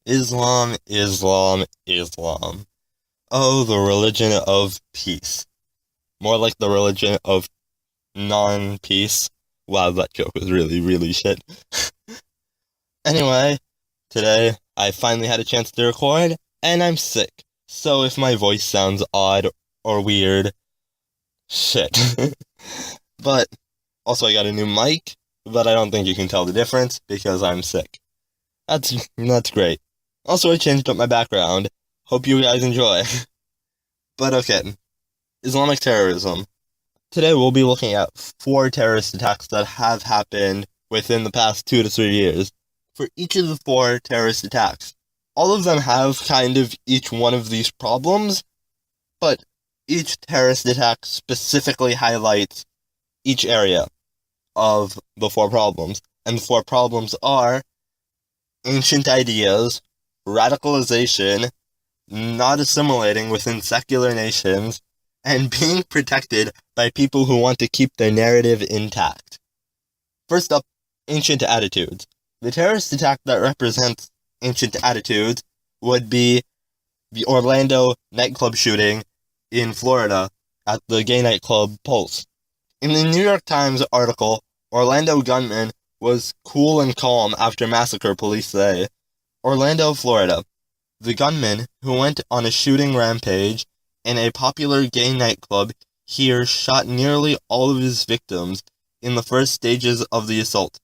Islam, Islam, Islam. Oh, the religion of peace. More like the religion of non-peace. Wow, that joke was really, really shit. Anyway, today I finally had a chance to record, and I'm sick. So if my voice sounds odd or weird, shit. But also I got a new mic, but I don't think you can tell the difference because I'm sick. That's great. Also, I changed up my background. Hope you guys enjoy. But okay, Islamic terrorism. Today we'll be looking at 4 terrorist attacks that have happened within the past 2 to 3 years. For each of the 4 terrorist attacks, all of them have kind of each one of these problems, but each terrorist attack specifically highlights each area of the 4 problems. And the 4 problems are ancient ideas, radicalization, not assimilating within secular nations, and being protected by people who want to keep their narrative intact. First up, ancient attitudes. The terrorist attack that represents ancient attitudes would be the Orlando nightclub shooting in Florida at the gay nightclub Pulse. In the New York Times article, Orlando gunman was cool and calm after massacre, police say. Orlando, Florida. The gunman, who went on a shooting rampage in a popular gay nightclub here, shot nearly all of his victims in the first stages of the assault,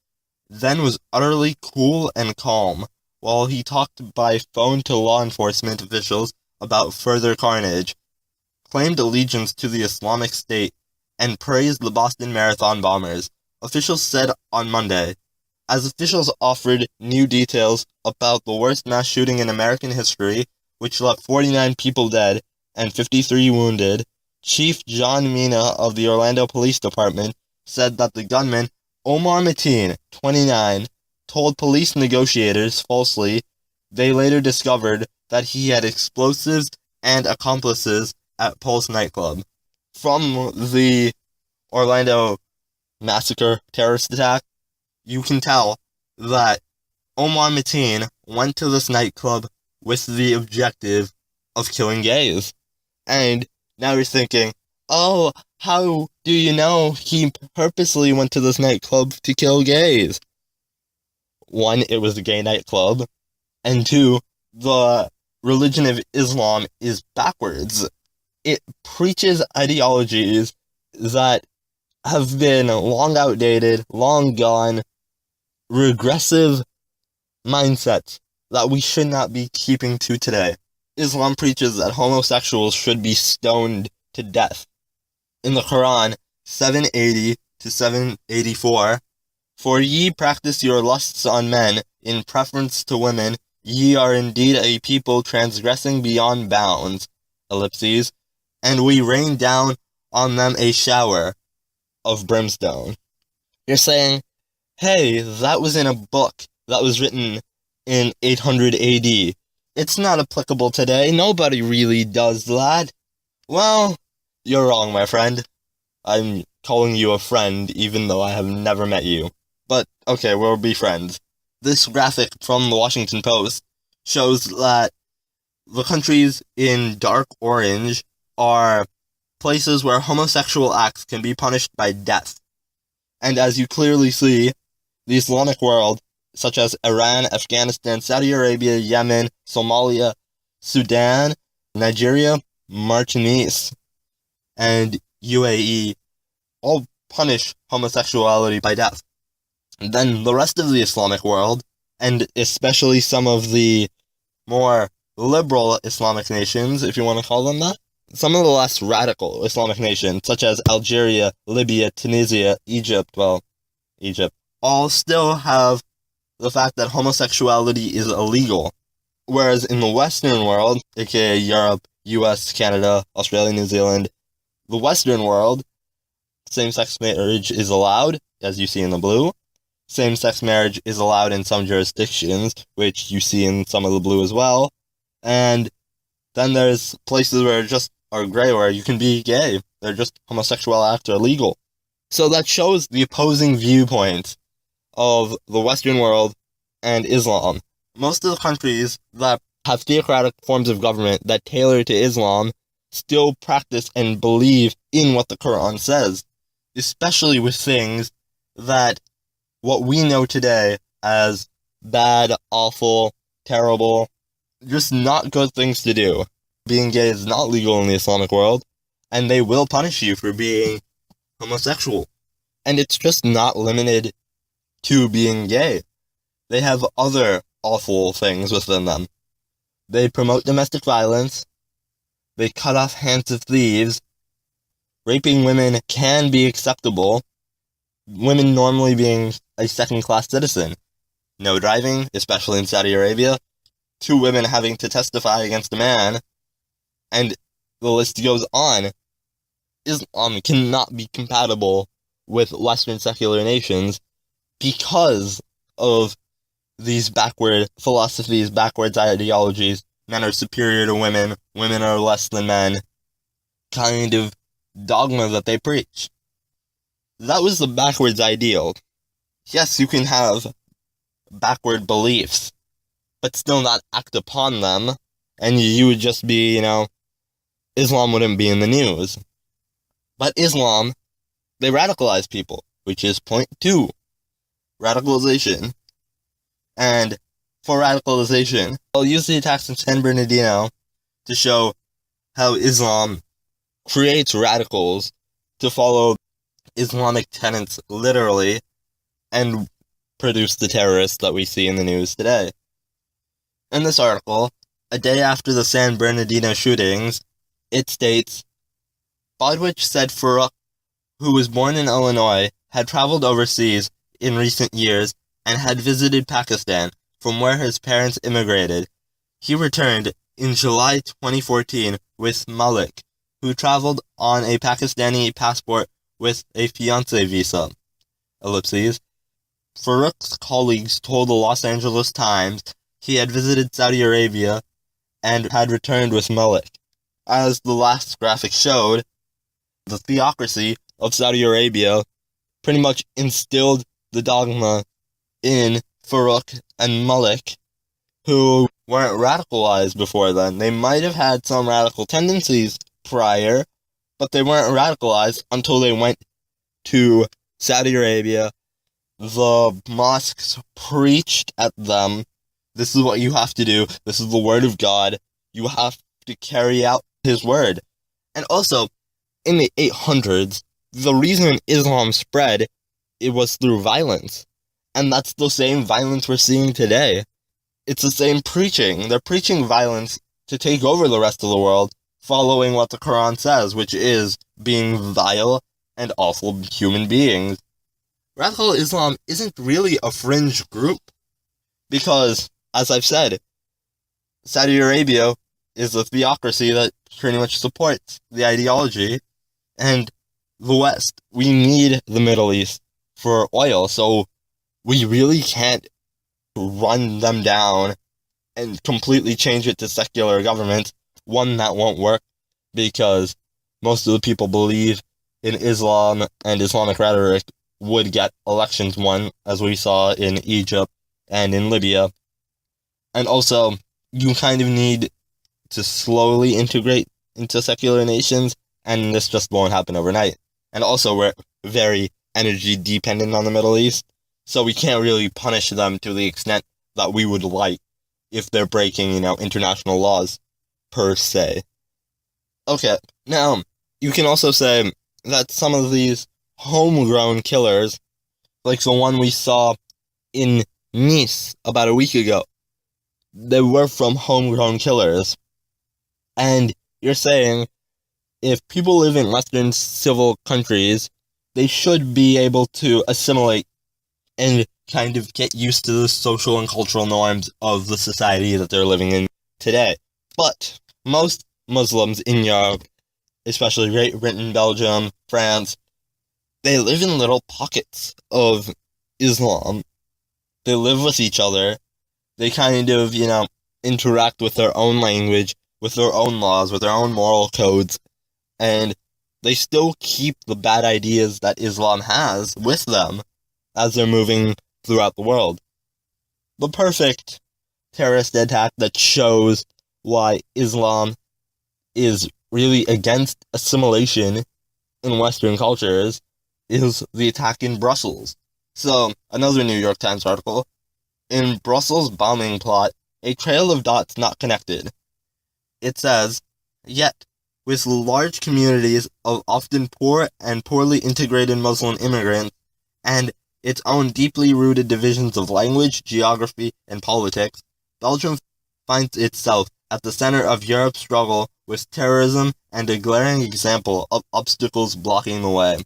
then was utterly cool and calm while he talked by phone to law enforcement officials about further carnage, claimed allegiance to the Islamic State, and praised the Boston Marathon bombers, officials said on Monday. As officials offered new details about the worst mass shooting in American history, which left 49 people dead and 53 wounded, Chief John Mina of the Orlando Police Department said that the gunman, Omar Mateen, 29, told police negotiators falsely they later discovered that he had explosives and accomplices at Pulse nightclub. From the Orlando massacre terrorist attack, you can tell that Omar Mateen went to this nightclub with the objective of killing gays. And now you're thinking, oh, how do you know he purposely went to this nightclub to kill gays? 1, it was a gay nightclub, and 2, the religion of Islam is backwards. It preaches ideologies that have been long outdated, long gone, regressive mindsets that we should not be keeping to today. Islam preaches that homosexuals should be stoned to death. In the Quran, 780 to 784, for ye practice your lusts on men in preference to women, ye are indeed a people transgressing beyond bounds, ellipses, and we rain down on them a shower of brimstone. You're saying, hey, that was in a book that was written in 800 AD. It's not applicable today. Nobody really does that. Well, you're wrong, my friend. I'm calling you a friend even though I have never met you. But, okay, we'll be friends. This graphic from the Washington Post shows that the countries in dark orange are places where homosexual acts can be punished by death. And as you clearly see, the Islamic world, such as Iran, Afghanistan, Saudi Arabia, Yemen, Somalia, Sudan, Nigeria, Martinique, and UAE, all punish homosexuality by death. And then the rest of the Islamic world, and especially some of the more liberal Islamic nations, if you want to call them that, some of the less radical Islamic nations, such as Algeria, Libya, Tunisia, Egypt, all still have the fact that homosexuality is illegal. Whereas in the Western world, aka Europe, US, Canada, Australia, New Zealand, the Western world, same-sex marriage is allowed, as you see in the blue. Same-sex marriage is allowed in some jurisdictions, which you see in some of the blue as well. And then there's places where just are gray, where you can be gay. They're just homosexual acts are legal. So that shows the opposing viewpoints of the Western world and Islam. Most of the countries that have theocratic forms of government that tailor to Islam still practice and believe in what the Quran says, especially with things that what we know today as bad, awful, terrible, just not good things to do. Being gay is not legal in the Islamic world, and they will punish you for being homosexual. And it's just not limited to being gay. They have other awful things within them. They promote domestic violence. They cut off hands of thieves. Raping women can be acceptable. Women normally being a second-class citizen. No driving, especially in Saudi Arabia. 2 women having to testify against a man. And the list goes on. Islam cannot be compatible with Western secular nations because of these backward philosophies, backwards ideologies. Men are superior to women, women are less than men, kind of dogma that they preach. That was the backwards ideal. Yes, you can have backward beliefs, but still not act upon them, and you would just be, Islam wouldn't be in the news. But Islam, they radicalize people, which is point 2. Radicalization. And for radicalization, I'll use the attacks in San Bernardino to show how Islam creates radicals to follow Islamic tenets literally and produce the terrorists that we see in the news today. In this article, a day after the San Bernardino shootings, it states, Bodwich said Farouk, who was born in Illinois, had traveled overseas in recent years and had visited Pakistan, from where his parents immigrated. He returned in July 2014 with Malik, who traveled on a Pakistani passport with a fiancé visa. Ellipses. Farouk's colleagues told the Los Angeles Times he had visited Saudi Arabia and had returned with Malik. As the last graphic showed, the theocracy of Saudi Arabia pretty much instilled the dogma in Farouk and Malik, who weren't radicalized before then. They might have had some radical tendencies prior, but they weren't radicalized until they went to Saudi Arabia. The mosques preached at them, this is what you have to do, this is the word of God, you have to carry out his word. And also, in the 800s, the reason Islam spread, it was through violence. And that's the same violence we're seeing today. It's the same preaching. They're preaching violence to take over the rest of the world, following what the Quran says, which is being vile and awful human beings. Radical Islam isn't really a fringe group, because, as I've said, Saudi Arabia is a theocracy that pretty much supports the ideology, and the West, we need the Middle East for oil, so we really can't run them down and completely change it to secular government. One, that won't work, because most of the people believe in Islam, and Islamic rhetoric would get elections won, as we saw in Egypt and in Libya. And also, you kind of need to slowly integrate into secular nations, and this just won't happen overnight. And also, we're very energy dependent on the Middle East, so we can't really punish them to the extent that we would like if they're breaking, international laws, per se. Okay, now, you can also say that some of these homegrown killers, like the one we saw in Nice about a week ago, they were from homegrown killers. And you're saying, if people live in Western civil countries, they should be able to assimilate and kind of get used to the social and cultural norms of the society that they're living in today. But most Muslims in Europe, especially Great Britain, Belgium, France, they live in little pockets of Islam. They live with each other. They kind of, interact with their own language, with their own laws, with their own moral codes, and they still keep the bad ideas that Islam has with them as they're moving throughout the world. The perfect terrorist attack that shows why Islam is really against assimilation in Western cultures is the attack in Brussels. So, another New York Times article. In Brussels bombing plot, a trail of dots not connected. It says, yet, with large communities of often poor and poorly integrated Muslim immigrants, and its own deeply rooted divisions of language, geography, and politics, Belgium finds itself at the center of Europe's struggle with terrorism and a glaring example of obstacles blocking the way.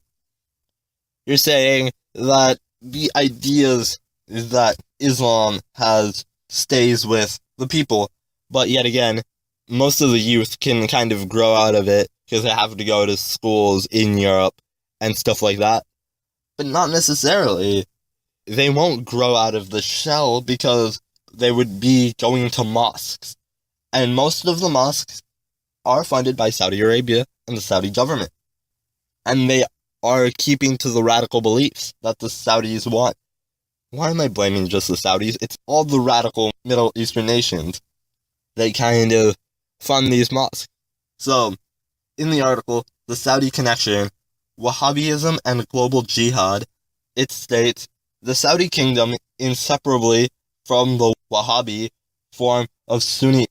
You're saying that the ideas that Islam has stays with the people, but yet again, most of the youth can kind of grow out of it because they have to go to schools in Europe and stuff like that. But not necessarily. They won't grow out of the shell because they would be going to mosques. And most of the mosques are funded by Saudi Arabia and the Saudi government. And they are keeping to the radical beliefs that the Saudis want. Why am I blaming just the Saudis? It's all the radical Middle Eastern nations. They kind of fund these mosques. So, in the article, The Saudi Connection, Wahhabism and Global Jihad, it states, the Saudi kingdom, inseparably from the Wahhabi form of Sunni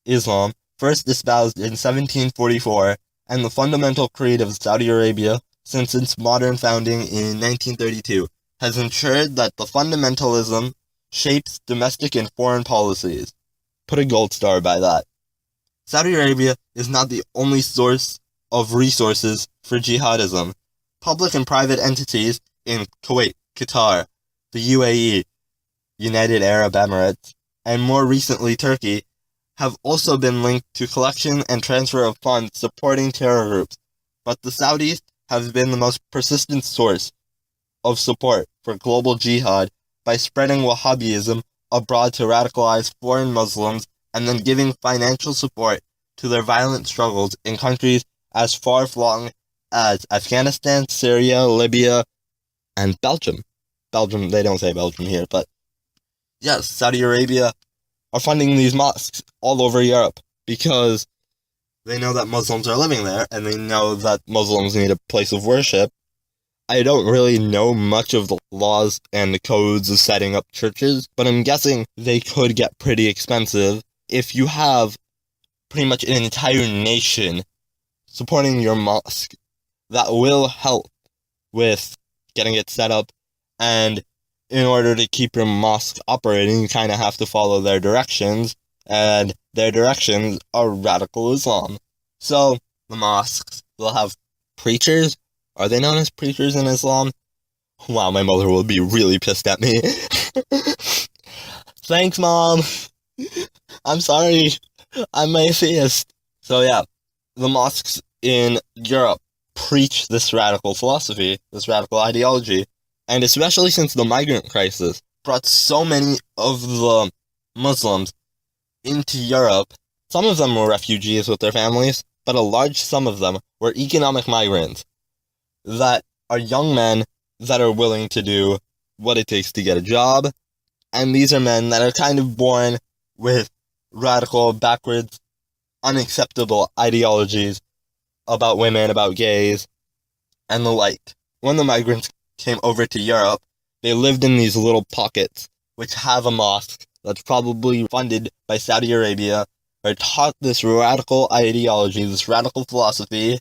Islam, first espoused in 1744, and the fundamental creed of Saudi Arabia since its modern founding in 1932, has ensured that the fundamentalism shapes domestic and foreign policies. Put a gold star by that. Saudi Arabia is not the only source of resources for jihadism. Public and private entities in Kuwait, Qatar, the UAE, United Arab Emirates, and more recently Turkey, have also been linked to collection and transfer of funds supporting terror groups, but the Saudis have been the most persistent source of support for global jihad by spreading Wahhabism abroad to radicalize foreign Muslims and then giving financial support to their violent struggles in countries as far-flung as Afghanistan, Syria, Libya, and Belgium. Belgium, they don't say Belgium here, but yes, Saudi Arabia are funding these mosques all over Europe because they know that Muslims are living there and they know that Muslims need a place of worship. I don't really know much of the laws and the codes of setting up churches, but I'm guessing they could get pretty expensive if you have pretty much an entire nation supporting your mosque. That will help with getting it set up, and in order to keep your mosque operating, you kind of have to follow their directions, and their directions are radical Islam. So, the mosques will have preachers. Are they known as preachers in Islam? Wow, my mother will be really pissed at me. Thanks, Mom. I'm sorry. I'm atheist. So yeah, the mosques in Europe preach this radical philosophy, this radical ideology, and especially since the migrant crisis brought so many of the Muslims into Europe. Some of them were refugees with their families, but a large sum of them were economic migrants that are young men that are willing to do what it takes to get a job, and these are men that are kind of born with radical, backwards, unacceptable ideologies about women, about gays, and the like. When the migrants came over to Europe, they lived in these little pockets, which have a mosque that's probably funded by Saudi Arabia, are taught this radical ideology, this radical philosophy,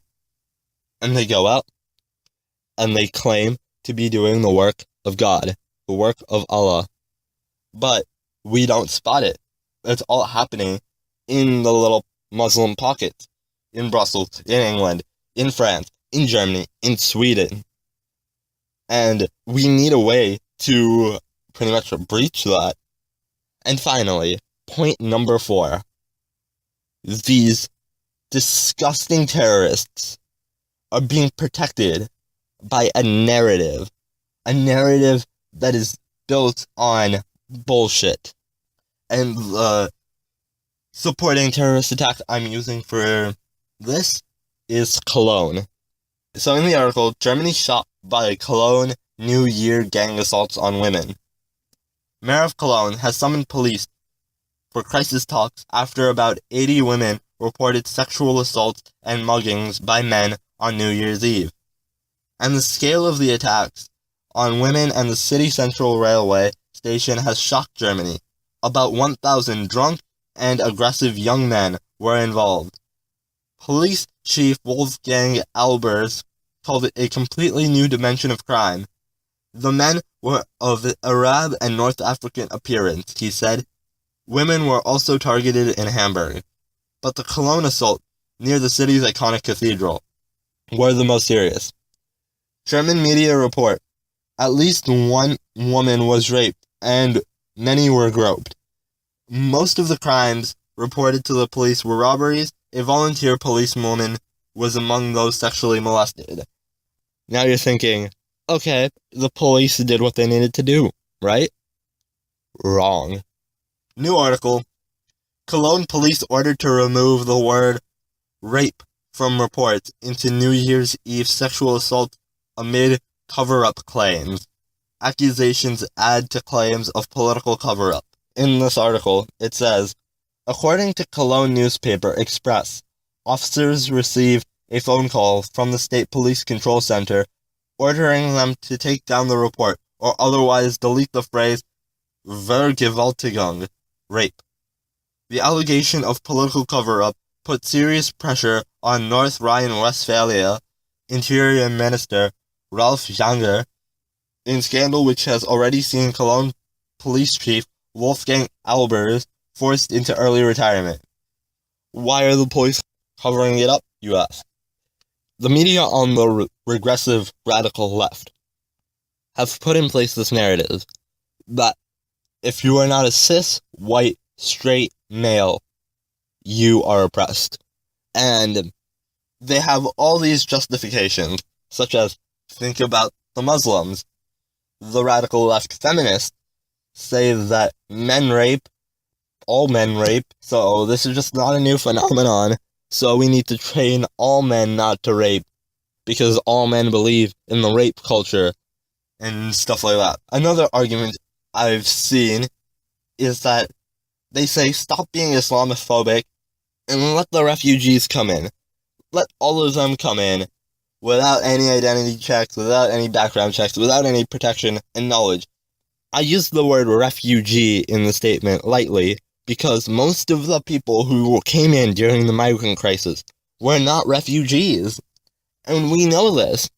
and they go out, and they claim to be doing the work of God, the work of Allah. But we don't spot it. It's all happening in the little Muslim pockets, in Brussels, in England, in France, in Germany, in Sweden. And we need a way to pretty much breach that. And finally, point number 4. These disgusting terrorists are being protected by a narrative that is built on bullshit. And the supporting terrorist attack I'm using for this is Cologne. So in the article, Germany shocked by Cologne New Year gang assaults on women. Mayor of Cologne has summoned police for crisis talks after about 80 women reported sexual assaults and muggings by men on New Year's Eve. And the scale of the attacks on women and the city central railway station has shocked Germany. About 1,000 drunk and aggressive young men were involved. Police Chief Wolfgang Albers called it a completely new dimension of crime. The men were of Arab and North African appearance, he said. Women were also targeted in Hamburg. But the Cologne assault near the city's iconic cathedral were the most serious. German media report at least one woman was raped and many were groped. Most of the crimes reported to the police were robberies. A volunteer policewoman was among those sexually molested. Now you're thinking, okay, the police did what they needed to do, right? Wrong. New article. Cologne police ordered to remove the word rape from reports into New Year's Eve sexual assault amid cover-up claims. Accusations add to claims of political cover-up. In this article, it says, according to Cologne newspaper Express, officers received a phone call from the State Police Control Center ordering them to take down the report or otherwise delete the phrase Vergewaltigung, rape. The allegation of political cover-up put serious pressure on North Rhine-Westphalia Interior Minister Ralf Janger, in scandal which has already seen Cologne Police Chief Wolfgang Albers forced into early retirement. Why are the police covering it up, you ask? The media on the regressive radical left have put in place this narrative that if you are not a cis, white, straight male, you are oppressed. And they have all these justifications, such as, think about the Muslims. The radical left feminists say that men rape, all men rape, so this is just not a new phenomenon, so we need to train all men not to rape, because all men believe in the rape culture, and stuff like that. Another argument I've seen is that they say stop being Islamophobic and let the refugees come in. Let all of them come in without any identity checks, without any background checks, without any protection and knowledge. I use the word refugee in the statement lightly because most of the people who came in during the migrant crisis were not refugees. And we know this.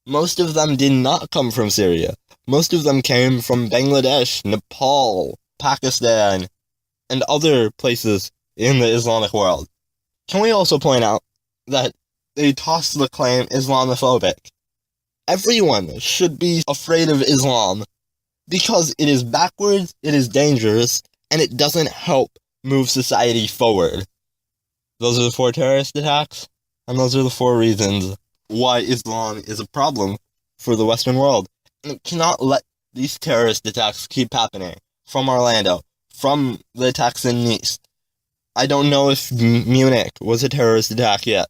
Most of them did not come from Syria. Most of them came from Bangladesh, Nepal, Pakistan, and other places in the Islamic world. Can we also point out that they toss the claim Islamophobic? Everyone should be afraid of Islam because it is backwards, it is dangerous, and it doesn't help move society forward. Those are the 4 terrorist attacks, and those are the 4 reasons why Islam is a problem for the Western world. And it cannot let these terrorist attacks keep happening. From Orlando, from the attacks in Nice. I don't know if Munich was a terrorist attack yet.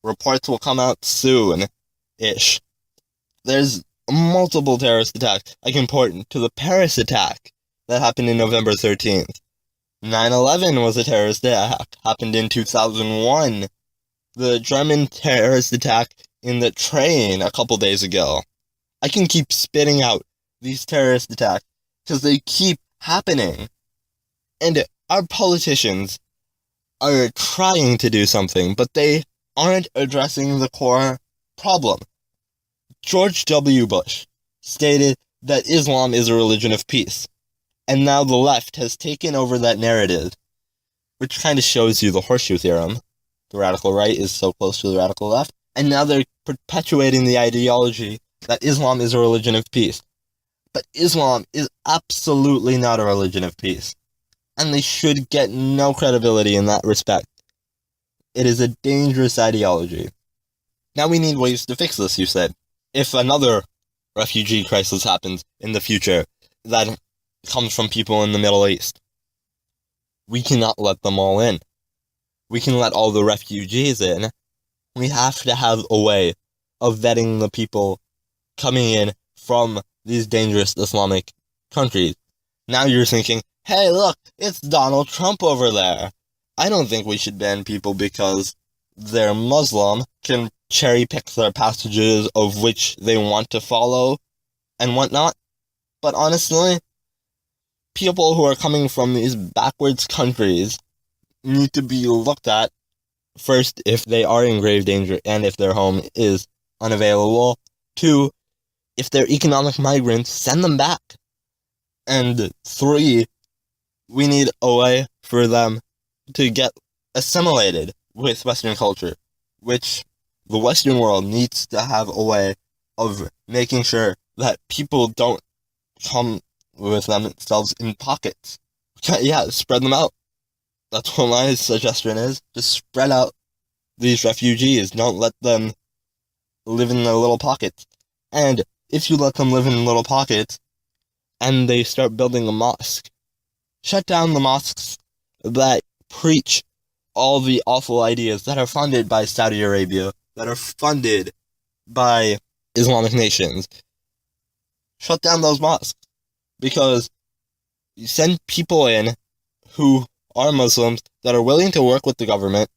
Reports will come out soon-ish. There's multiple terrorist attacks. I can point to the Paris attack that happened in November 13th. 9/11 was a terrorist attack, happened in 2001. The German terrorist attack in the train a couple days ago. I can keep spitting out these terrorist attacks because they keep happening. And our politicians are trying to do something, but they aren't addressing the core problem. George W. Bush stated that Islam is a religion of peace, and now the left has taken over that narrative, which kind of shows you the horseshoe theorem. The radical right is so close to the radical left, and now they're perpetuating the ideology that Islam is a religion of peace. But Islam is absolutely not a religion of peace, and they should get no credibility in that respect. It is a dangerous ideology. Now we need ways to fix this, you said. If another refugee crisis happens in the future that comes from people in the Middle East, we cannot let them all in. We can let all the refugees in. We have to have a way of vetting the people coming in from these dangerous Islamic countries. Now you're thinking, hey, look, it's Donald Trump over there. I don't think we should ban people because they're Muslim, can cherry pick their passages of which they want to follow and whatnot. But honestly, people who are coming from these backwards countries need to be looked at first if they are in grave danger and if their home is unavailable. Two, if they're economic migrants, send them back. And three, we need a way for them to get assimilated with Western culture, which the Western world needs to have a way of making sure that people don't come with themselves in pockets. Yeah, spread them out. That's what my suggestion is. Just spread out these refugees. Don't let them live in their little pockets. And if you let them live in little pockets and they start building a mosque, shut down the mosques that preach all the awful ideas that are funded by Saudi Arabia, that are funded by Islamic nations. Shut down those mosques. Because you send people in who are Muslims that are willing to work with the government,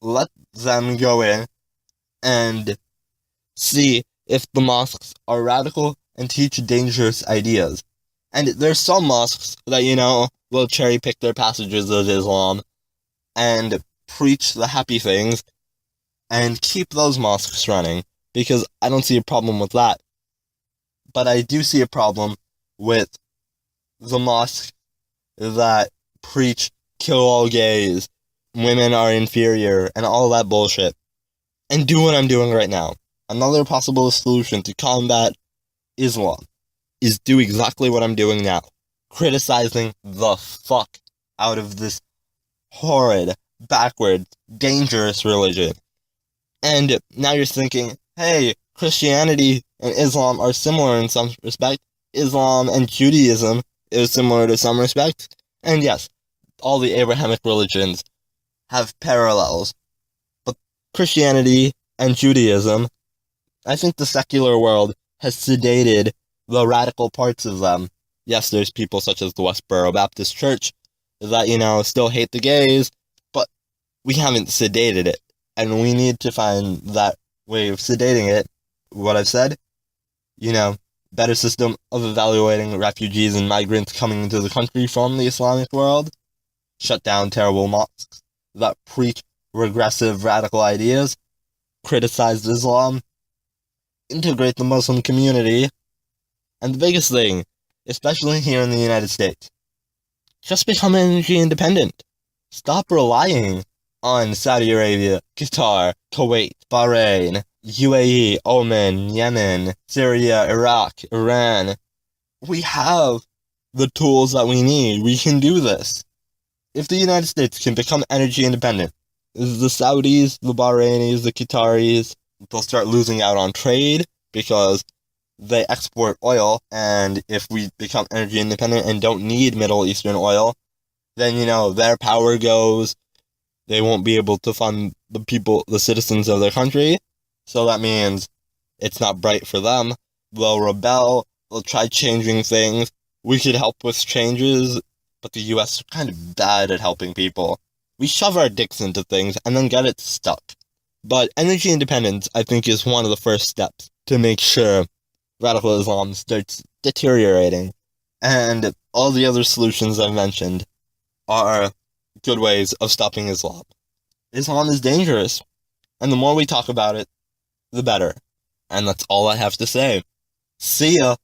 let them go in and see if the mosques are radical and teach dangerous ideas. And there's some mosques that, will cherry pick their passages of Islam and preach the happy things and keep those mosques running, because I don't see a problem with that. But I do see a problem with the mosques that preach kill all gays, women are inferior, and all that bullshit. And do what I'm doing right now. Another possible solution to combat Islam is do exactly what I'm doing now. Criticizing the fuck out of this horrid, backward, dangerous religion. And now you're thinking, hey, Christianity and Islam are similar in some respect. Islam and Judaism is similar to some respects. And yes, all the Abrahamic religions have parallels. But Christianity and Judaism, I think the secular world has sedated the radical parts of them. Yes, there's people such as the Westboro Baptist Church that, still hate the gays, but we haven't sedated it. And we need to find that way of sedating it. What I've said, better system of evaluating refugees and migrants coming into the country from the Islamic world. Shut down terrible mosques that preach regressive, radical ideas. Criticize Islam. Integrate the Muslim community. And the biggest thing, especially here in the United States, just become energy independent. Stop relying on Saudi Arabia, Qatar, Kuwait, Bahrain, UAE, Oman, Yemen, Syria, Iraq, Iran. We have the tools that we need. We can do this. If the United States can become energy independent, the Saudis, the Bahrainis, the Qataris, they'll start losing out on trade because they export oil, and if we become energy independent and don't need Middle Eastern oil, then, their power goes. They won't be able to fund the citizens of their country. So that means it's not bright for them. They'll rebel. They'll try changing things. We could help with changes, but the US is kind of bad at helping people. We shove our dicks into things and then get it stuck. But energy independence, I think, is one of the first steps to make sure radical Islam starts deteriorating. And all the other solutions I've mentioned are good ways of stopping Islam. Islam is dangerous, and the more we talk about it, the better. And that's all I have to say. See ya!